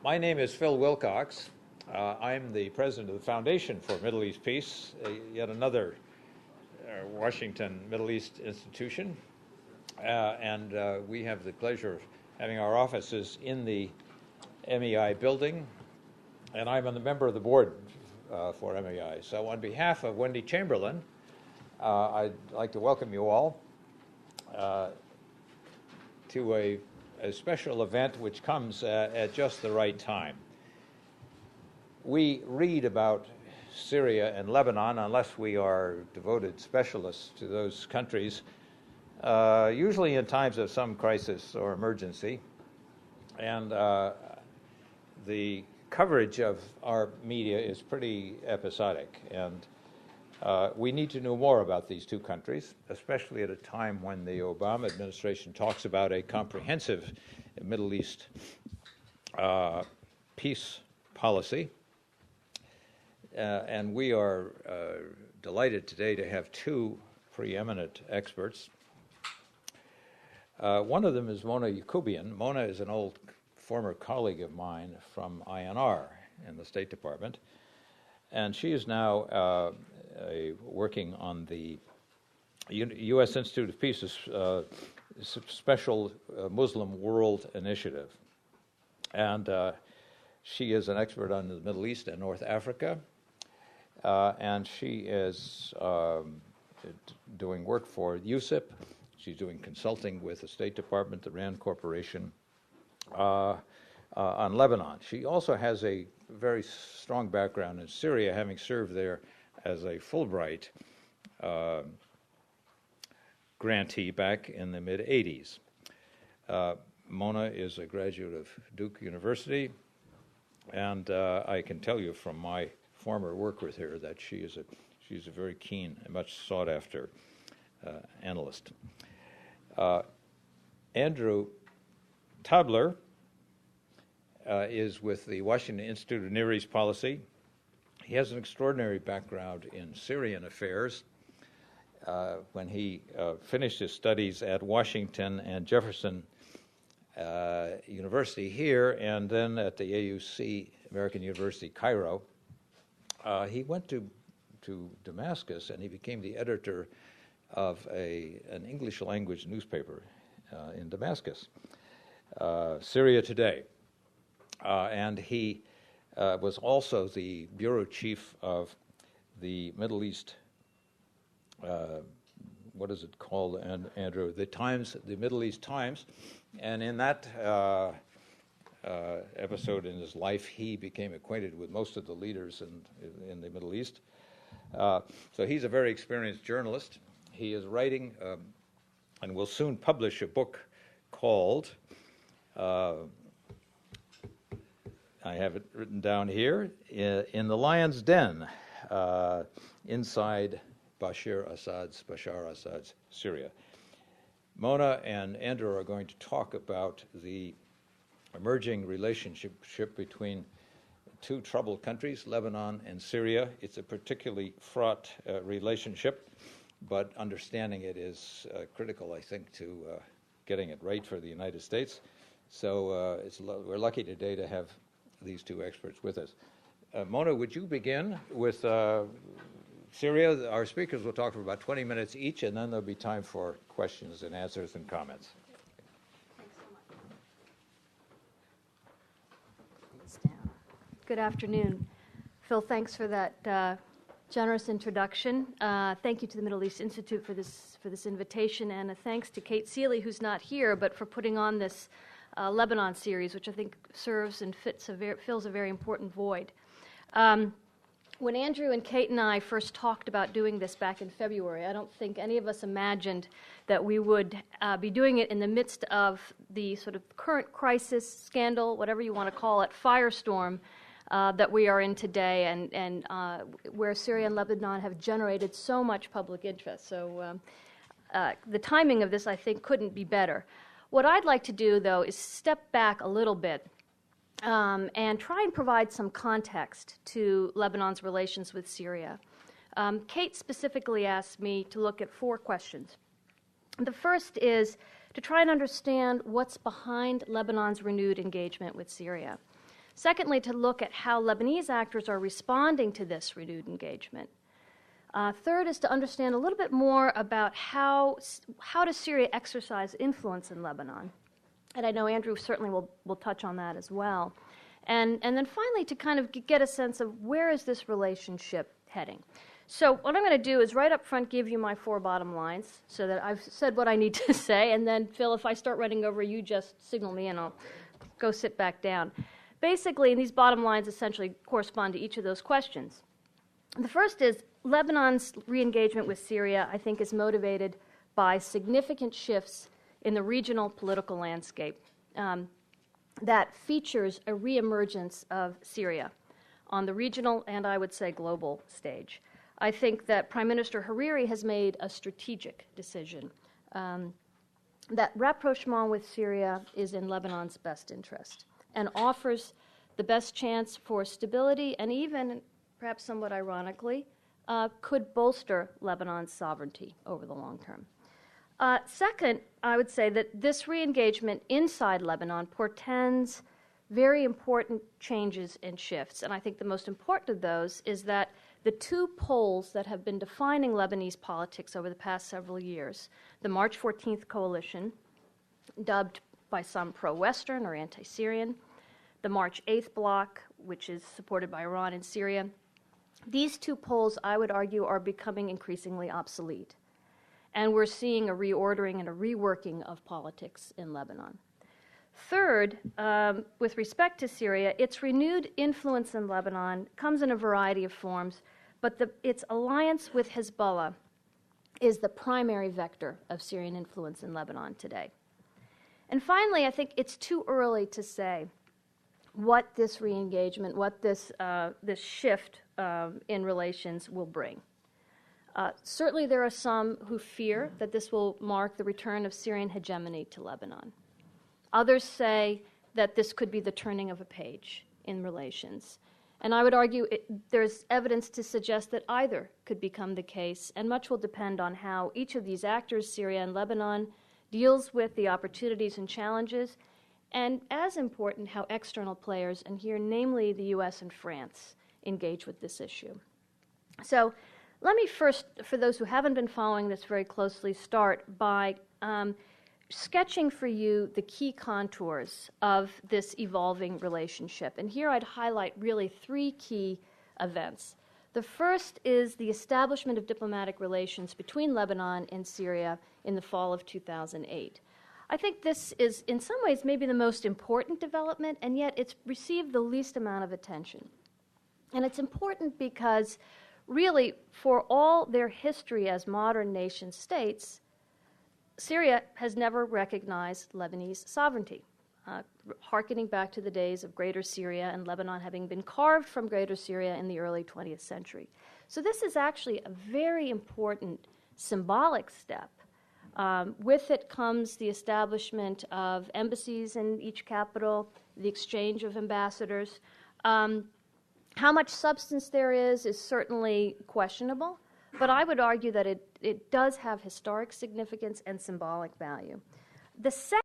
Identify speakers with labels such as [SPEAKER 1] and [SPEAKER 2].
[SPEAKER 1] My name is Phil Wilcox. I'm the president of the Foundation for Middle East Peace, yet another Washington Middle East institution. And we have the pleasure of having our offices in the MEI building. And I'm a member of the board for MEI. So on behalf of Wendy Chamberlain, I'd like to welcome you all to a special event which comes at just the right time. We read about Syria and Lebanon, unless we are devoted specialists to those countries, usually in times of some crisis or emergency. And the coverage of our media is pretty episodic. And we need to know more about these two countries, especially at a time when the Obama administration talks about a comprehensive Middle East peace policy. And we are delighted today to have two preeminent experts. One of them is Mona Yacoubian. Mona is an old former colleague of mine from INR in the State Department. And she is now working on the U.S. Institute of Peace's special Muslim World Initiative. And she is an expert on the Middle East and North Africa. And she is doing work for USIP. She's doing consulting with the State Department, the RAND Corporation, on Lebanon. She also has a very strong background in Syria, having served there as a Fulbright grantee back in the mid-'80s. Mona is a graduate of Duke University, and I can tell you from my former work with her that she's a very keen and much sought-after analyst. Andrew Tabler is with the Washington Institute of Near East Policy. He has an extraordinary background in Syrian affairs. When he finished his studies at Washington and Jefferson University here, and then at the AUC, American University, Cairo, he went to Damascus, and he became the editor of an English-language newspaper in Damascus, Syria Today. And he was also the bureau chief of the Middle East, what is it called, Andrew? The Middle East Times. And in that episode in his life, he became acquainted with most of the leaders in the Middle East. So he's a very experienced journalist. He is writing and will soon publish a book called, I have it written down here, In the Lion's Den, Inside Bashar Assad's Syria. Mona and Andrew are going to talk about the emerging relationship between two troubled countries, Lebanon and Syria. It's a particularly fraught relationship, but understanding it is critical, I think, to getting it right for the United States. So we're lucky today to have these two experts with us. Mona, would you begin with Syria? Our speakers will talk for about 20 minutes each, and then there'll be time for questions and answers and comments.
[SPEAKER 2] Thanks so much. Good afternoon. Phil, thanks for that generous introduction. Thank you to the Middle East Institute for this invitation, and a thanks to Kate Seeley, who's not here, but for putting on this Lebanon series, which I think serves and fills a very important void. When Andrew and Kate and I first talked about doing this back in February, I don't think any of us imagined that we would be doing it in the midst of the sort of current crisis, scandal, whatever you want to call it, firestorm that we are in today, and where Syria and Lebanon have generated so much public interest. So the timing of this, I think, couldn't be better. What I'd like to do, though, is step back a little bit and try and provide some context to Lebanon's relations with Syria. Kate specifically asked me to look at 4 questions. The first is to try and understand what's behind Lebanon's renewed engagement with Syria. Secondly, to look at how Lebanese actors are responding to this renewed engagement. Third is to understand a little bit more about how does Syria exercise influence in Lebanon. And I know Andrew certainly will touch on that as well. And then finally, to kind of get a sense of where is this relationship heading. So what I'm going to do is right up front give you my 4 bottom lines so that I've said what I need to say, and then, Phil, if I start running over, you just signal me and I'll go sit back down. Basically, these bottom lines essentially correspond to each of those questions. The first is Lebanon's re-engagement with Syria, I think, is motivated by significant shifts in the regional political landscape that features a reemergence of Syria on the regional and, I would say, global stage. I think that Prime Minister Hariri has made a strategic decision that rapprochement with Syria is in Lebanon's best interest and offers the best chance for stability and even, perhaps somewhat ironically, could bolster Lebanon's sovereignty over the long term. Second, I would say that this re-engagement inside Lebanon portends very important changes and shifts. And I think the most important of those is that the 2 poles that have been defining Lebanese politics over the past several years, the March 14th coalition, dubbed by some pro-Western or anti-Syrian, the March 8th bloc, which is supported by Iran and Syria, these 2 poles, I would argue, are becoming increasingly obsolete. And we're seeing a reordering and a reworking of politics in Lebanon. Third, with respect to Syria, its renewed influence in Lebanon comes in a variety of forms, but its alliance with Hezbollah is the primary vector of Syrian influence in Lebanon today. And finally, I think it's too early to say what this re-engagement, what this shift in relations will bring. Certainly there are some who fear that this will mark the return of Syrian hegemony to Lebanon. Others say that this could be the turning of a page in relations. And I would argue there's evidence to suggest that either could become the case, and much will depend on how each of these actors, Syria and Lebanon, deals with the opportunities and challenges, and as important, how external players, and here namely the US and France, engage with this issue. So let me first, for those who haven't been following this very closely, start by sketching for you the key contours of this evolving relationship. And here I'd highlight really 3 key events. The first is the establishment of diplomatic relations between Lebanon and Syria in the fall of 2008. I think this is, in some ways, maybe the most important development, and yet it's received the least amount of attention. And it's important because, really, for all their history as modern nation states, Syria has never recognized Lebanese sovereignty, hearkening back to the days of Greater Syria and Lebanon having been carved from Greater Syria in the early 20th century. So this is actually a very important symbolic step. With it comes the establishment of embassies in each capital, the exchange of ambassadors. How much substance there is certainly questionable, but I would argue that it does have historic significance and symbolic value. The second